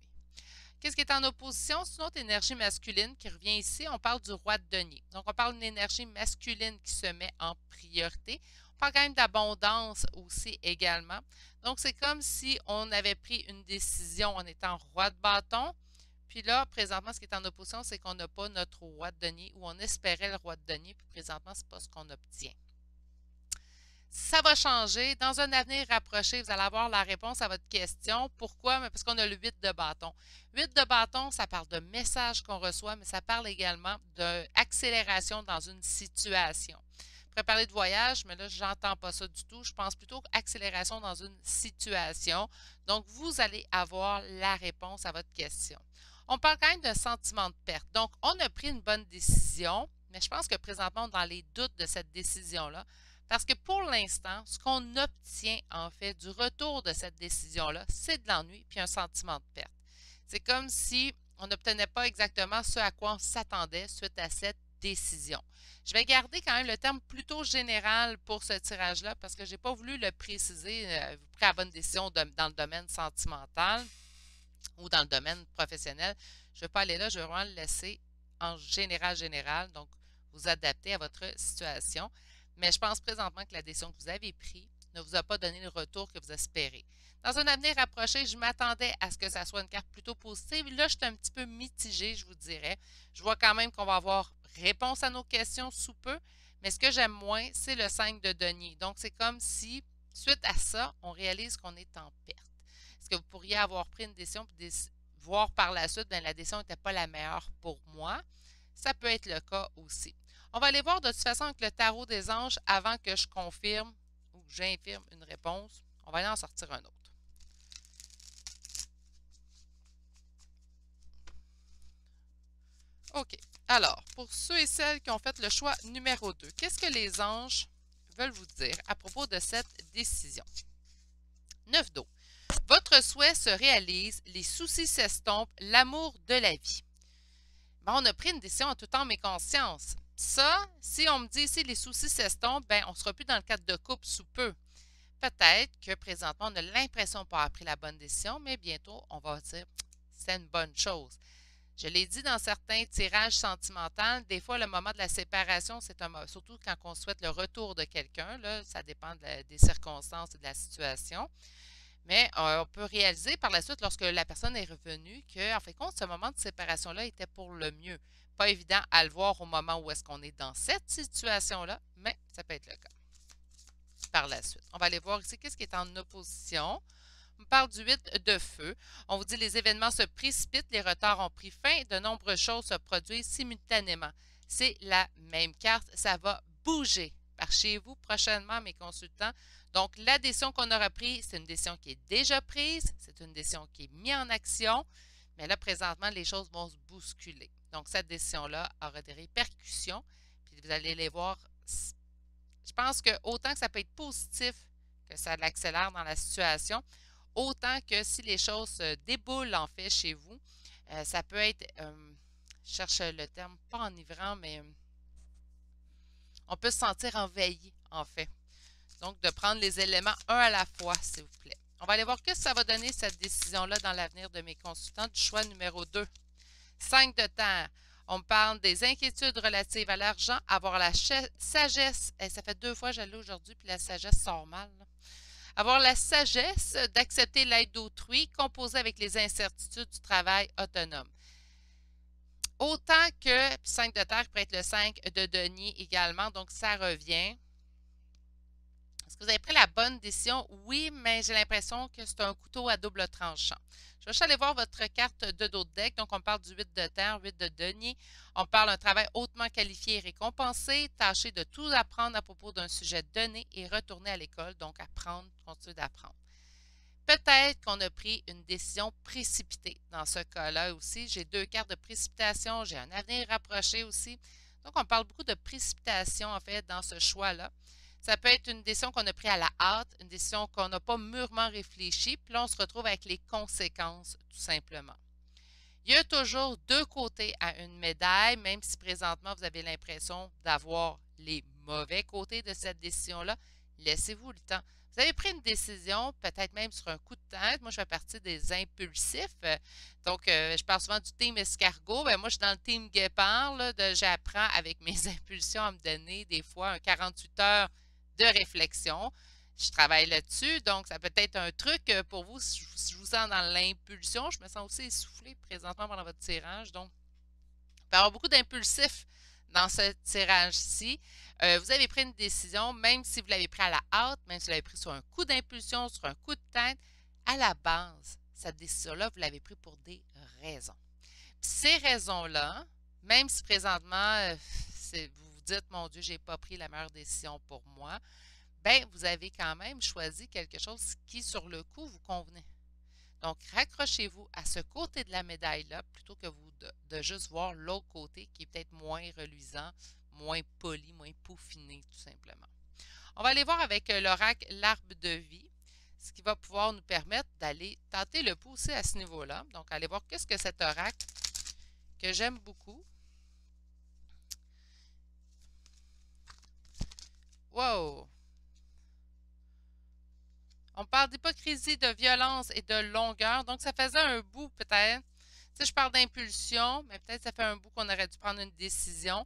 Qu'est-ce qui est en opposition? C'est une autre énergie masculine qui revient ici. On parle du roi de denier. Donc, on parle d'une énergie masculine qui se met en priorité. On parle quand même d'abondance aussi également. Donc, c'est comme si on avait pris une décision en étant roi de bâton. Puis là, présentement, ce qui est en opposition, c'est qu'on n'a pas notre roi de denier ou on espérait le roi de denier, puis présentement, ce n'est pas ce qu'on obtient. Ça va changer. Dans un avenir rapproché, vous allez avoir la réponse à votre question. Pourquoi? Parce qu'on a le 8 de bâton. 8 de bâton, ça parle de messages qu'on reçoit, mais ça parle également d'accélération dans une situation. Je pourrais parler de voyage, mais là, je n'entends pas ça du tout. Je pense plutôt accélération dans une situation. Donc, vous allez avoir la réponse à votre question. On parle quand même d'un sentiment de perte. Donc, on a pris une bonne décision, mais je pense que présentement, on est dans les doutes de cette décision-là. Parce que pour l'instant, ce qu'on obtient en fait du retour de cette décision-là, c'est de l'ennui puis un sentiment de perte. C'est comme si on n'obtenait pas exactement ce à quoi on s'attendait suite à cette décision. Je vais garder quand même le terme plutôt général pour ce tirage-là parce que je n'ai pas voulu le préciser. Vous prenez la bonne décision dans le domaine sentimental ou dans le domaine professionnel. Je ne vais pas aller là, je vais vraiment le laisser en général. Donc, vous adapter à votre situation. Mais je pense présentement que la décision que vous avez prise ne vous a pas donné le retour que vous espérez. Dans un avenir rapproché, je m'attendais à ce que ça soit une carte plutôt positive. Là, je suis un petit peu mitigée, je vous dirais. Je vois quand même qu'on va avoir réponse à nos questions sous peu, mais ce que j'aime moins, c'est le 5 de denier. Donc, c'est comme si, suite à ça, on réalise qu'on est en perte. Est-ce que vous pourriez avoir pris une décision et voir par la suite, bien, la décision n'était pas la meilleure pour moi? Ça peut être le cas aussi. On va aller voir de toute façon avec le tarot des anges avant que je confirme ou que j'infirme une réponse. On va aller en sortir un autre. OK. Alors, pour ceux et celles qui ont fait le choix numéro 2, qu'est-ce que les anges veulent vous dire à propos de cette décision? 9 d'eau. Votre souhait se réalise, les soucis s'estompent, l'amour de la vie. Bon, on a pris une décision en tout temps mais conscience. Ça, si on me dit ici les soucis s'estompent, ben on ne sera plus dans le cadre de couple sous peu. Peut-être que présentement, on a l'impression de pas avoir pris la bonne décision, mais bientôt, on va dire c'est une bonne chose. Je l'ai dit dans certains tirages sentimentaux, des fois, le moment de la séparation, c'est surtout quand on souhaite le retour de quelqu'un, là, ça dépend des circonstances et de la situation. Mais on peut réaliser par la suite, lorsque la personne est revenue, qu'en fait, compte, ce moment de séparation-là était pour le mieux. Pas évident à le voir au moment où est-ce qu'on est dans cette situation-là, mais ça peut être le cas par la suite. On va aller voir ici qu'est-ce qui est en opposition. On parle du 8 de feu. On vous dit les événements se précipitent, les retards ont pris fin, de nombreuses choses se produisent simultanément. C'est la même carte, ça va bouger par chez vous prochainement, mes consultants. Donc, la décision qu'on aura prise, c'est une décision qui est déjà prise, c'est une décision qui est mise en action, mais là, présentement, les choses vont se bousculer. Donc, cette décision-là aura des répercussions, puis vous allez les voir. Je pense que autant que ça peut être positif, que ça l'accélère dans la situation, autant que si les choses se déboulent en fait chez vous, ça peut être, je cherche le terme, pas enivrant, mais on peut se sentir envahi en fait. Donc, de prendre les éléments un à la fois, s'il vous plaît. On va aller voir ce que ça va donner cette décision-là dans l'avenir de mes consultants du choix numéro 2. 5 de terre. On me parle des inquiétudes relatives à l'argent, avoir la sagesse. Et ça fait 2 fois que j'allais aujourd'hui, puis la sagesse sort mal. Là. Avoir la sagesse d'accepter l'aide d'autrui, composer avec les incertitudes du travail autonome. Autant que 5 de terre peut être le 5 de denier également, donc ça revient. Est-ce que vous avez pris la bonne décision? Oui, mais j'ai l'impression que c'est un couteau à double tranchant. Je vais juste aller voir votre carte de dos de deck. Donc, on parle du 8 de terre, 8 de denier. On parle d'un travail hautement qualifié et récompensé. Tâchez de tout apprendre à propos d'un sujet donné et retourner à l'école. Donc, apprendre, continuer d'apprendre. Peut-être qu'on a pris une décision précipitée. Dans ce cas-là aussi, j'ai 2 cartes de précipitation. J'ai un avenir rapproché aussi. Donc, on parle beaucoup de précipitation, en fait, dans ce choix-là. Ça peut être une décision qu'on a prise à la hâte, une décision qu'on n'a pas mûrement réfléchie, puis là, on se retrouve avec les conséquences, tout simplement. Il y a toujours 2 côtés à une médaille, même si présentement, vous avez l'impression d'avoir les mauvais côtés de cette décision-là. Laissez-vous le temps. Vous avez pris une décision, peut-être même sur un coup de tête. Moi, je fais partie des impulsifs. Donc, je parle souvent du team escargot. Moi, je suis dans le team guépard. J'apprends avec mes impulsions à me donner des fois un 48 heures de réflexion. Je travaille là-dessus, donc ça peut être un truc pour vous si je vous sens dans l'impulsion. Je me sens aussi essoufflée présentement pendant votre tirage, donc il peut y avoir beaucoup d'impulsifs dans ce tirage-ci. Vous avez pris une décision, même si vous l'avez pris à la hâte, même si vous l'avez pris sur un coup d'impulsion, sur un coup de tête, à la base, cette décision-là, vous l'avez pris pour des raisons. Puis ces raisons-là, même si présentement, vous vous dites, mon Dieu, j'ai pas pris la meilleure décision pour moi, bien, vous avez quand même choisi quelque chose qui, sur le coup, vous convenait. Donc, raccrochez-vous à ce côté de la médaille-là plutôt que de juste voir l'autre côté qui est peut-être moins reluisant, moins poli, moins peaufiné, tout simplement. On va aller voir avec l'oracle l'arbre de vie, ce qui va pouvoir nous permettre d'aller tenter le pouls aussi à ce niveau-là. Donc, allez voir qu'est-ce que cet oracle que j'aime beaucoup. Wow! On parle d'hypocrisie, de violence et de longueur. Donc, ça faisait un bout peut-être. Tu sais, je parle d'impulsion, mais peut-être ça fait un bout qu'on aurait dû prendre une décision.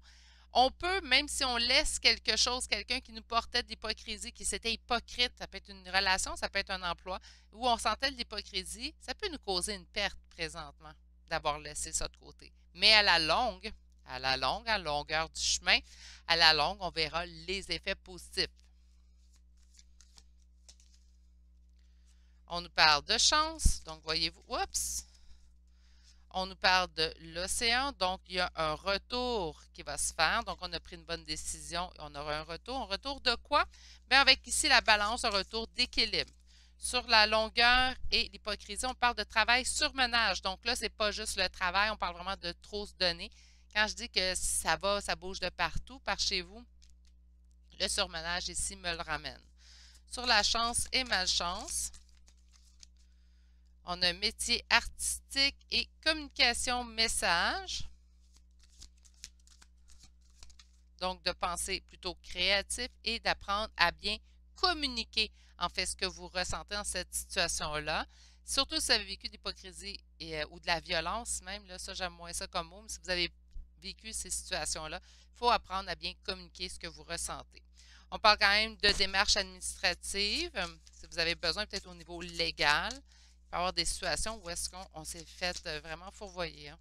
On peut, même si on laisse quelque chose, quelqu'un qui nous portait d'hypocrisie, qui s'était hypocrite, ça peut être une relation, ça peut être un emploi, où on sentait de l'hypocrisie, ça peut nous causer une perte présentement d'avoir laissé ça de côté. Mais à la longueur du chemin, à la longue, on verra les effets positifs. On nous parle de chance, donc voyez-vous, oups, on nous parle de l'océan, donc il y a un retour qui va se faire, donc on a pris une bonne décision et on aura un retour. Un retour de quoi? Bien, avec ici la balance, un retour d'équilibre. Sur la longueur et l'hypocrisie, on parle de travail surmenage, donc là, c'est pas juste le travail, on parle vraiment de trop se donner. Quand je dis que ça va, ça bouge de partout, par chez vous, le surmenage ici me le ramène. Sur la chance et malchance, on a métier artistique et communication message. Donc, de penser plutôt créatif et d'apprendre à bien communiquer, en fait, ce que vous ressentez dans cette situation-là. Surtout si vous avez vécu d'hypocrisie ou de la violence, même, là, ça, j'aime moins ça comme mot, mais si vous avez vécu ces situations-là, il faut apprendre à bien communiquer ce que vous ressentez. On parle quand même de démarches administratives, si vous avez besoin, peut-être au niveau légal. Il peut y avoir des situations où est-ce qu'on s'est fait vraiment fourvoyer. Hein.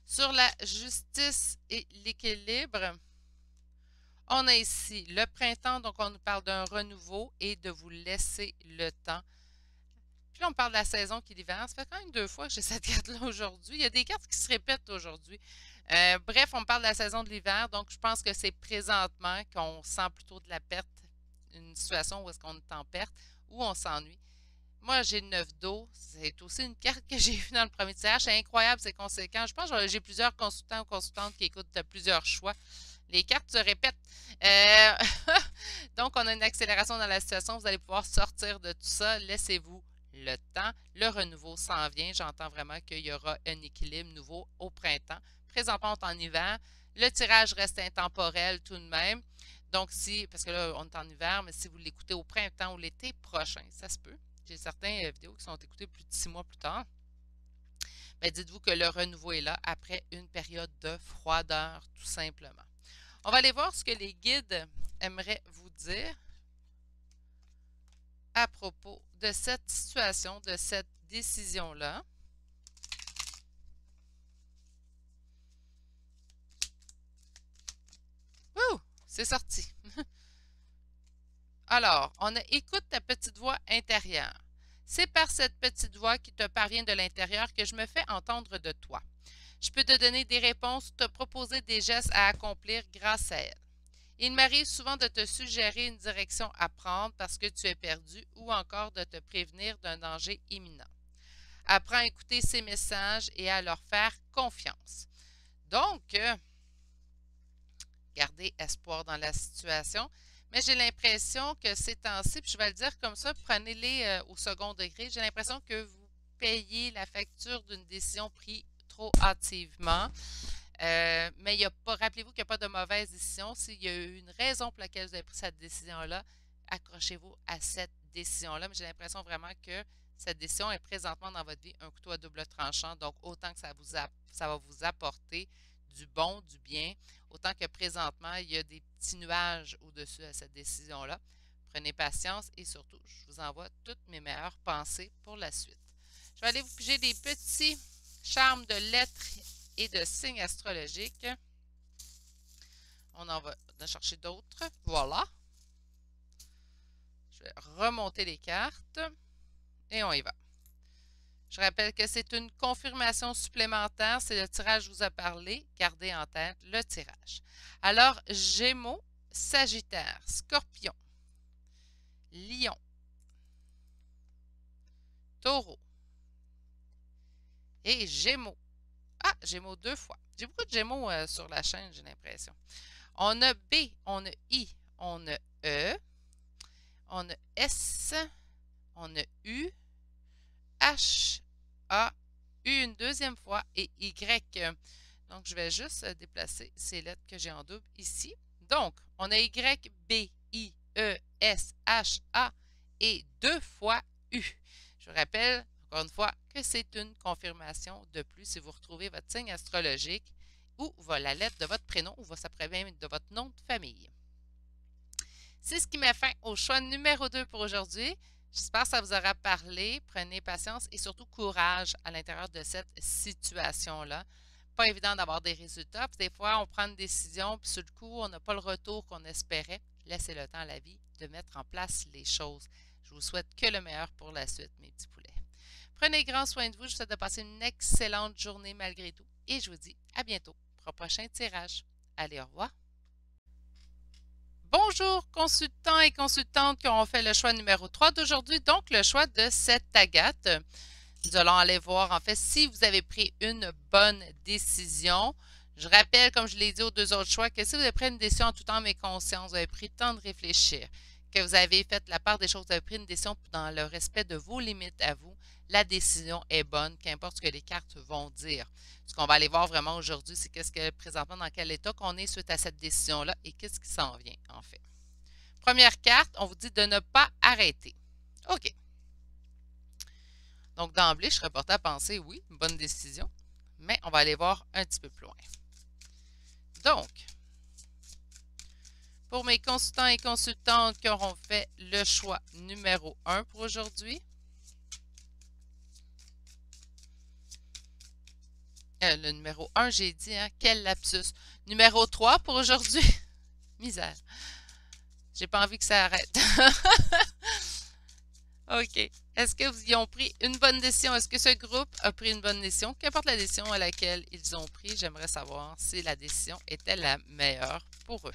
Sur la justice et l'équilibre, on a ici le printemps, donc on nous parle d'un renouveau et de vous laisser le temps. Puis là, on parle de la saison qui est l'hiver. Ça fait quand même 2 fois que j'ai cette carte-là aujourd'hui. Il y a des cartes qui se répètent aujourd'hui. Bref, on parle de la saison de l'hiver, donc je pense que c'est présentement qu'on sent plutôt de la perte, une situation où est-ce qu'on est en perte, où on s'ennuie. Moi, j'ai le 9 d'eau. C'est aussi une carte que j'ai vue dans le premier tirage. C'est incroyable, c'est conséquent. Je pense que j'ai plusieurs consultants ou consultantes qui écoutent plusieurs choix. Les cartes se répètent. Euh, Donc, on a une accélération dans la situation. Vous allez pouvoir sortir de tout ça. Laissez-vous le temps. Le renouveau s'en vient. J'entends vraiment qu'il y aura un équilibre nouveau au printemps. Présentement, on est en hiver. Le tirage reste intemporel tout de même. Donc, parce que là, on est en hiver, mais si vous l'écoutez au printemps ou l'été prochain, ça se peut. J'ai certaines vidéos qui sont écoutées plus de 6 mois plus tard. Mais dites-vous que le renouveau est là après une période de froideur, tout simplement. On va aller voir ce que les guides aimeraient vous dire à propos de cette situation, de cette décision-là. Ouh! C'est sorti. Alors, on a écoute ta petite voix intérieure. C'est par cette petite voix qui te parvient de l'intérieur que je me fais entendre de toi. Je peux te donner des réponses ou te proposer des gestes à accomplir grâce à elle. Il m'arrive souvent de te suggérer une direction à prendre parce que tu es perdu ou encore de te prévenir d'un danger imminent. Apprends à écouter ces messages et à leur faire confiance. Donc, gardez espoir dans la situation, mais j'ai l'impression que ces temps-ci, puis je vais le dire comme ça, prenez-les au second degré, j'ai l'impression que vous payez la facture d'une décision prise trop hâtivement. Mais il y a pas, rappelez-vous qu'il n'y a pas de mauvaise décision. S'il y a eu une raison pour laquelle vous avez pris cette décision-là, accrochez-vous à cette décision-là. Mais j'ai l'impression vraiment que cette décision est présentement dans votre vie un couteau à double tranchant. Donc, autant que ça va vous apporter du bon, du bien, autant que présentement, il y a des petits nuages au-dessus de cette décision-là. Prenez patience et surtout, je vous envoie toutes mes meilleures pensées pour la suite. Je vais aller vous piger des petits charmes de lettres et de signes astrologiques. On en va en chercher d'autres. Voilà. Je vais remonter les cartes et on y va. Je rappelle que c'est une confirmation supplémentaire. C'est le tirage que je vous ai parlé. Gardez en tête le tirage. Alors, Gémeaux, Sagittaire, Scorpion, Lion, Taureau et Gémeaux. Ah, Gémeaux 2 fois. J'ai beaucoup de Gémeaux sur la chaîne, j'ai l'impression. On a B, on a I, on a E, on a S, on a U, H, A, U une deuxième fois et Y. Donc, je vais juste déplacer ces lettres que j'ai en double ici. Donc, on a Y, B, I, E, S, H, A et 2 fois U. Je vous rappelle, encore une fois, que c'est une confirmation de plus si vous retrouvez votre signe astrologique ou la lettre de votre prénom ou ça pourrait même de votre nom de famille. C'est ce qui met fin au choix numéro 2 pour aujourd'hui. J'espère que ça vous aura parlé. Prenez patience et surtout courage à l'intérieur de cette situation-là. Pas évident d'avoir des résultats. Puis des fois, on prend une décision, puis sur le coup, on n'a pas le retour qu'on espérait. Laissez le temps à la vie de mettre en place les choses. Je vous souhaite que le meilleur pour la suite, mes petits poulets. Prenez grand soin de vous. Je vous souhaite de passer une excellente journée malgré tout. Et je vous dis à bientôt pour un prochain tirage. Allez, au revoir. Bonjour, consultants et consultantes qui ont fait le choix numéro 3 d'aujourd'hui, donc le choix de cette agate. Nous allons aller voir en fait si vous avez pris une bonne décision. Je rappelle, comme je l'ai dit aux deux autres choix, que si vous avez pris une décision en tout temps mais conscience, vous avez pris le temps de réfléchir, que vous avez fait la part des choses, vous avez pris une décision dans le respect de vos limites à vous, la décision est bonne, qu'importe ce que les cartes vont dire. Ce qu'on va aller voir vraiment aujourd'hui, c'est qu'est-ce que présentement, dans quel état qu'on est suite à cette décision-là et qu'est-ce qui s'en vient, en fait. Première carte, on vous dit de ne pas arrêter. OK. Donc, d'emblée, je serais portée à penser, oui, une bonne décision, mais on va aller voir un petit peu plus loin. Donc, pour mes consultants et consultantes qui auront fait le choix numéro 1 pour aujourd'hui, le numéro 1, j'ai dit, hein, quel lapsus. Numéro 3 pour aujourd'hui, misère. J'ai pas envie que ça arrête. OK. Est-ce que vous y ont pris une bonne décision? Est-ce que ce groupe a pris une bonne décision? Qu'importe la décision à laquelle ils ont pris, j'aimerais savoir si la décision était la meilleure pour eux.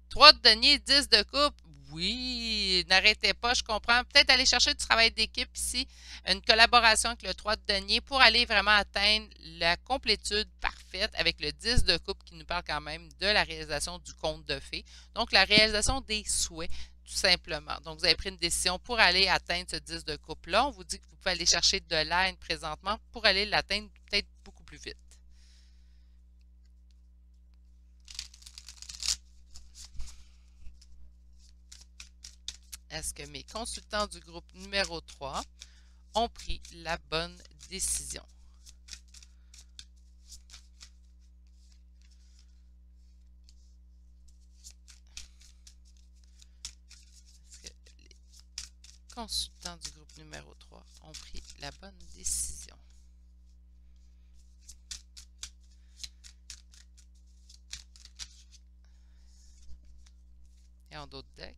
3 de denier, 10 de coupe. Oui, n'arrêtez pas, je comprends. Peut-être aller chercher du travail d'équipe ici, une collaboration avec le 3 de denier pour aller vraiment atteindre la complétude parfaite avec le 10 de coupe qui nous parle quand même de la réalisation du conte de fées. Donc, la réalisation des souhaits, tout simplement. Donc, vous avez pris une décision pour aller atteindre ce 10 de coupe-là. On vous dit que vous pouvez aller chercher de l'aide présentement pour aller l'atteindre peut-être beaucoup plus vite. Est-ce que mes consultants du groupe numéro 3 ont pris la bonne décision? Est-ce que les consultants du groupe numéro 3 ont pris la bonne décision? Et en d'autres decks?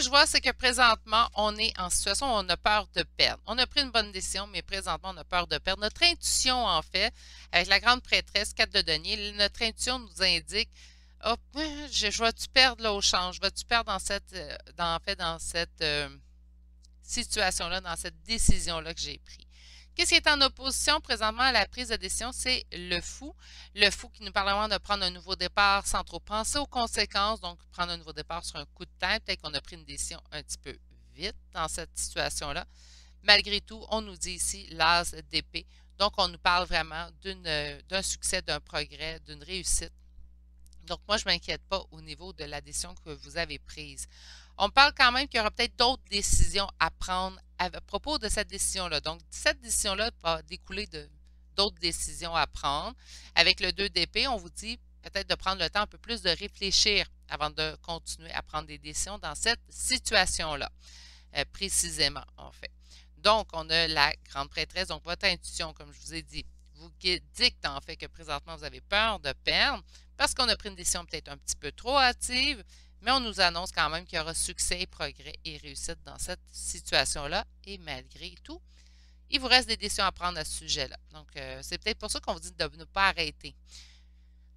je vois, c'est que présentement, on est en situation où on a peur de perdre. On a pris une bonne décision, mais présentement, on a peur de perdre. Notre intuition, en fait, avec la grande prêtresse 4 de denier, notre intuition nous indique, oh, je vais-tu perdre là au change? Vas-tu perdre dans cette, en fait, dans cette situation-là, dans cette décision-là que j'ai prise? Qu'est-ce qui est en opposition présentement à la prise de décision? C'est le fou. Le fou qui nous parle vraiment de prendre un nouveau départ sans trop penser aux conséquences. Donc, prendre un nouveau départ sur un coup de tête. Peut-être qu'on a pris une décision un petit peu vite dans cette situation-là. Malgré tout, on nous dit ici l'as d'épée. Donc, on nous parle vraiment d'un succès, d'un progrès, d'une réussite. Donc, moi, je ne m'inquiète pas au niveau de la décision que vous avez prise. On parle quand même qu'il y aura peut-être d'autres décisions à prendre à propos de cette décision-là. Donc, cette décision-là va découler d'autres décisions à prendre. Avec le 2 d'épée, on vous dit peut-être de prendre le temps un peu plus de réfléchir avant de continuer à prendre des décisions dans cette situation-là, précisément, en fait. Donc, on a la grande prêtresse, donc votre intuition, comme je vous ai dit, vous dicte en fait que présentement, vous avez peur de perdre parce qu'on a pris une décision peut-être un petit peu trop hâtive, mais on nous annonce quand même qu'il y aura succès, progrès et réussite dans cette situation-là. Et malgré tout, il vous reste des décisions à prendre à ce sujet-là. Donc, c'est peut-être pour ça qu'on vous dit de ne pas arrêter.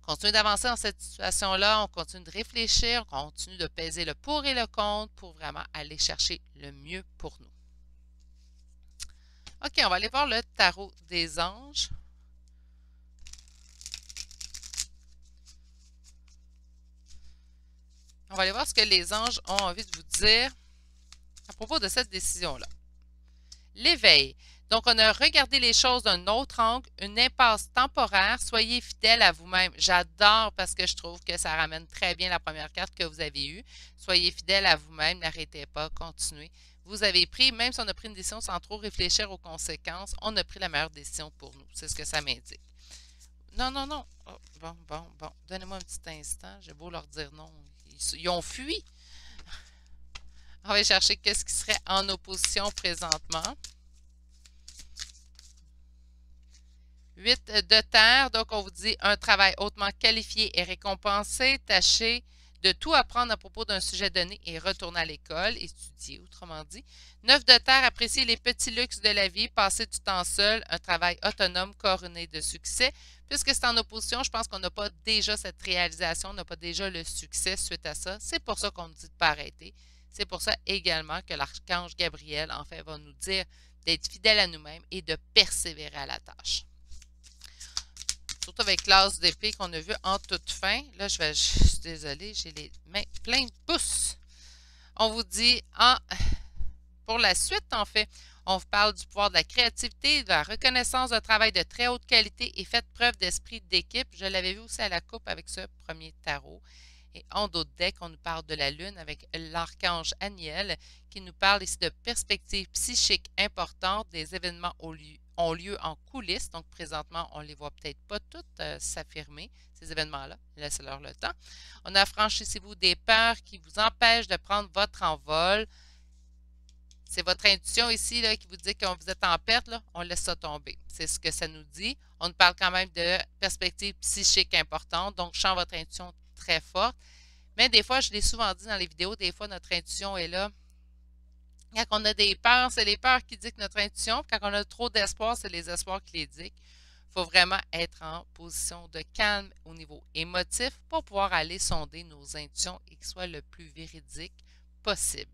Continuez d'avancer dans cette situation-là, on continue de réfléchir, on continue de peser le pour et le contre pour vraiment aller chercher le mieux pour nous. OK, on va aller voir le tarot des anges. On va aller voir ce que les anges ont envie de vous dire à propos de cette décision-là. L'éveil. Donc, on a regardé les choses d'un autre angle, une impasse temporaire. Soyez fidèle à vous-même. J'adore parce que je trouve que ça ramène très bien la première carte que vous avez eue. Soyez fidèle à vous-même, n'arrêtez pas, continuez. Vous avez pris, même si on a pris une décision sans trop réfléchir aux conséquences, on a pris la meilleure décision pour nous. C'est ce que ça m'indique. Non, non, non. Oh, bon. Donnez-moi un petit instant. J'ai beau leur dire non. Ils ont fui. On va chercher qu'est-ce qui serait en opposition présentement. 8 de terre, donc on vous dit un travail hautement qualifié et récompensé. Tâchez de tout apprendre à propos d'un sujet donné et retourner à l'école, étudier, autrement dit. 9 de terre, appréciez les petits luxes de la vie, passez du temps seul, un travail autonome couronné de succès. Puisque c'est en opposition, je pense qu'on n'a pas déjà cette réalisation, on n'a pas déjà le succès suite à ça. C'est pour ça qu'on nous dit de ne pas arrêter. C'est pour ça également que l'archange Gabriel, en fait, va nous dire d'être fidèle à nous-mêmes et de persévérer à la tâche. Surtout avec l'as d'épée qu'on a vu en toute fin. Là, je suis désolée, j'ai les mains pleines de pouces. On vous dit, pour la suite, en fait, on vous parle du pouvoir de la créativité, de la reconnaissance d'un travail de très haute qualité et faites preuve d'esprit d'équipe. Je l'avais vu aussi à la coupe avec ce premier tarot. Et en d'autres decks, on nous parle de la Lune avec l'archange Aniel qui nous parle ici de perspectives psychiques importantes. Des événements ont lieu en coulisses. Donc, présentement, on ne les voit peut-être pas toutes s'affirmer, ces événements-là. Laissez-leur le temps. On a franchissez-vous des peurs qui vous empêchent de prendre votre envol. C'est votre intuition ici là, qui vous dit que vous êtes en perte, là, on laisse ça tomber. C'est ce que ça nous dit. On nous parle quand même de perspectives psychiques importantes. Donc, je sens votre intuition très forte. Mais des fois, je l'ai souvent dit dans les vidéos, des fois, notre intuition est là. Quand on a des peurs, c'est les peurs qui dictent notre intuition. Quand on a trop d'espoir, c'est les espoirs qui les dictent. Il faut vraiment être en position de calme au niveau émotif pour pouvoir aller sonder nos intuitions et qu'ils soient le plus véridiques possible.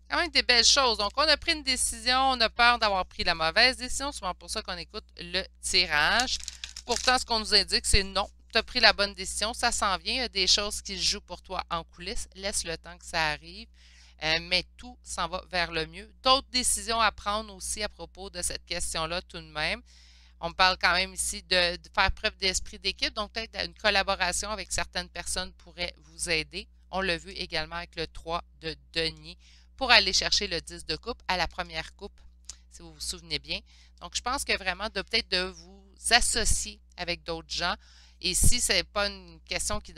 Quand même des belles choses. Donc, on a pris une décision, on a peur d'avoir pris la mauvaise décision. C'est souvent pour ça qu'on écoute le tirage. Pourtant, ce qu'on nous indique, c'est non. Tu as pris la bonne décision, ça s'en vient. Il y a des choses qui se jouent pour toi en coulisses. Laisse le temps que ça arrive. Mais tout s'en va vers le mieux. D'autres décisions à prendre aussi à propos de cette question-là tout de même. On parle quand même ici de faire preuve d'esprit d'équipe. Donc, peut-être une collaboration avec certaines personnes pourrait vous aider. On l'a vu également avec le 3 de denier pour aller chercher le 10 de coupe à la première coupe, si vous vous souvenez bien. Donc, je pense que vraiment, peut-être de vous associer avec d'autres gens. Et si ce n'est pas une question qui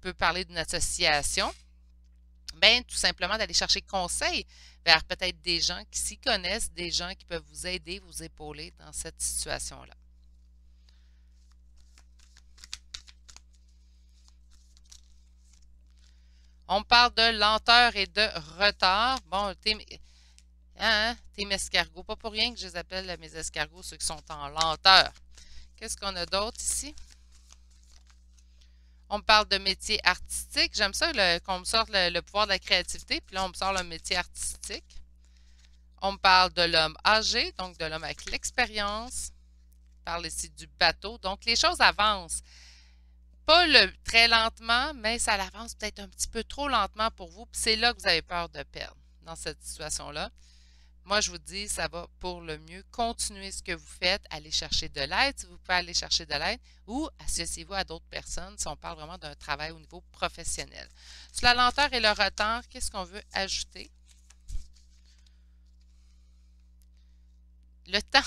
peut parler d'une association, bien, tout simplement d'aller chercher conseil vers peut-être des gens qui s'y connaissent, des gens qui peuvent vous aider, vous épauler dans cette situation-là. On parle de lenteur et de retard. Bon, tes escargots, pas pour rien que je les appelle mes escargots, ceux qui sont en lenteur. Qu'est-ce qu'on a d'autre ici? On me parle de métier artistique. J'aime ça qu'on me sorte le pouvoir de la créativité, puis là, on me sort le métier artistique. On me parle de l'homme âgé, donc de l'homme avec l'expérience. On parle ici du bateau. Donc, les choses avancent. Pas très lentement, mais ça avance peut-être un petit peu trop lentement pour vous. Puis c'est là que vous avez peur de perdre dans cette situation-là. Moi, je vous dis, ça va pour le mieux. Continuez ce que vous faites. Allez chercher de l'aide si vous pouvez aller chercher de l'aide ou associez-vous à d'autres personnes si on parle vraiment d'un travail au niveau professionnel. Sur la lenteur et le retard, qu'est-ce qu'on veut ajouter? Le temps.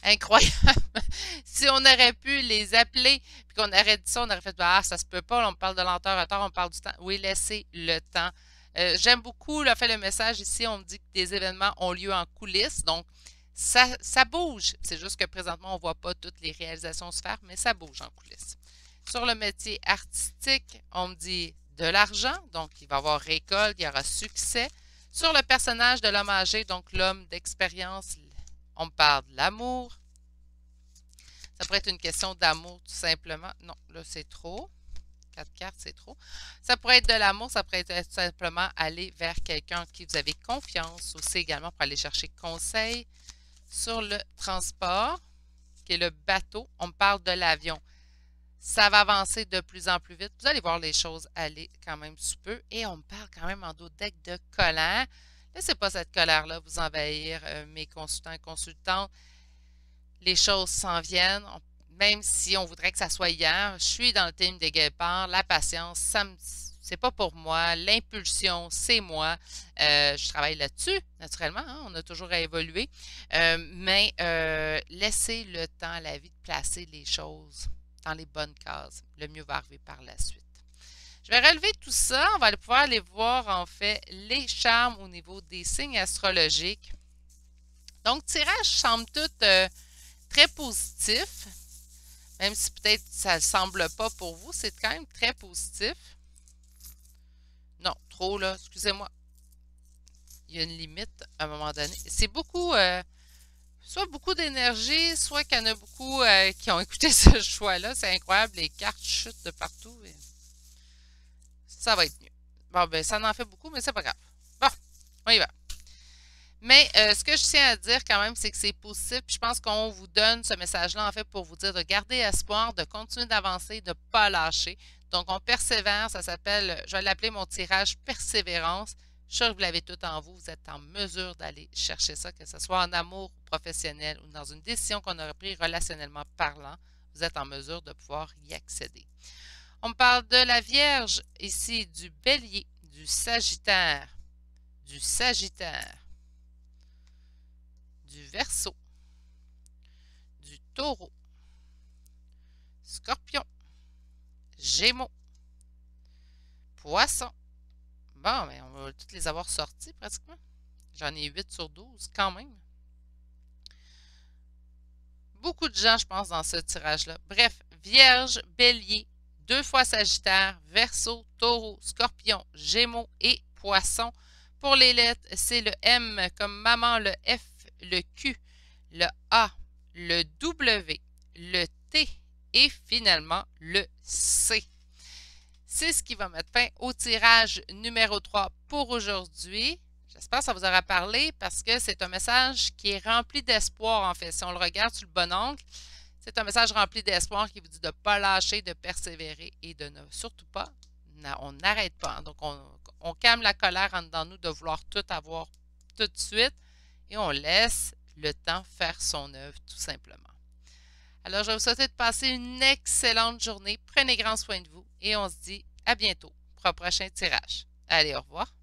Incroyable. Si on aurait pu les appeler, puis qu'on aurait dit ça, on aurait fait, ah, ça se peut pas, on parle de lenteur, retard, on parle du temps. Oui, laissez le temps. J'aime beaucoup le message ici, on me dit que des événements ont lieu en coulisses, donc ça bouge. C'est juste que présentement, on ne voit pas toutes les réalisations se faire, mais ça bouge en coulisses. Sur le métier artistique, on me dit de l'argent, donc il va y avoir récolte, il y aura succès. Sur le personnage de l'homme âgé, donc l'homme d'expérience, on me parle de l'amour. Ça pourrait être une question d'amour tout simplement. Non, là c'est trop. 4 cartes, c'est trop. Ça pourrait être de l'amour, ça pourrait être tout simplement aller vers quelqu'un en qui vous avez confiance. Aussi également pour aller chercher conseil. Sur le transport, qui est le bateau, on me parle de l'avion. Ça va avancer de plus en plus vite. Vous allez voir les choses aller quand même sous peu. Et on me parle quand même en dos deck de colère. Laissez pas cette colère-là vous envahir, mes consultants et consultantes. Les choses s'en viennent, même si on voudrait que ça soit hier. Je suis dans le team des guépards. La patience, c'est pas pour moi. L'impulsion, c'est moi. Je travaille là-dessus, naturellement. Hein, on a toujours à évoluer. Mais laissez le temps à la vie de placer les choses dans les bonnes cases. Le mieux va arriver par la suite. Je vais relever tout ça. On va pouvoir aller voir, en fait, les charmes au niveau des signes astrologiques. Donc, tirage semble tout très positif. Même si peut-être ça ne semble pas pour vous, c'est quand même très positif. Non, trop là, excusez-moi. Il y a une limite à un moment donné. C'est beaucoup, soit beaucoup d'énergie, soit qu'il y en a beaucoup qui ont écouté ce choix-là. C'est incroyable, les cartes chutent de partout. Ça va être mieux. Bon, ben, ça en fait beaucoup, mais c'est pas grave. Bon, on y va. Mais ce que je tiens à dire quand même, c'est que c'est positif. Puis je pense qu'on vous donne ce message-là, en fait, pour vous dire de garder espoir, de continuer d'avancer, de ne pas lâcher. Donc, on persévère. Ça s'appelle, je vais l'appeler mon tirage persévérance. Je suis sûr que vous l'avez tout en vous. Vous êtes en mesure d'aller chercher ça, que ce soit en amour professionnel ou dans une décision qu'on aurait prise relationnellement parlant. Vous êtes en mesure de pouvoir y accéder. On me parle de la Vierge, ici, du Bélier, du Sagittaire, du Verseau, du Taureau, Scorpion, Gémeaux, Poisson. Bon, mais on va toutes les avoir sortis pratiquement. J'en ai 8 sur 12 quand même. Beaucoup de gens, je pense, dans ce tirage-là. Bref, Vierge, Bélier, 2 fois Sagittaire, Verseau, Taureau, Scorpion, Gémeaux et Poisson. Pour les lettres, c'est le M comme maman, le F, le Q, le A, le W, le T et finalement le C. C'est ce qui va mettre fin au tirage numéro 3 pour aujourd'hui. J'espère que ça vous aura parlé parce que c'est un message qui est rempli d'espoir en fait. Si on le regarde sur le bon angle, c'est un message rempli d'espoir qui vous dit de ne pas lâcher, de persévérer et de ne surtout pas, on n'arrête pas. Donc, on calme la colère en dedans de nous de vouloir tout avoir tout de suite et on laisse le temps faire son œuvre tout simplement. Alors, je vais vous souhaiter de passer une excellente journée. Prenez grand soin de vous et on se dit à bientôt pour un prochain tirage. Allez, au revoir.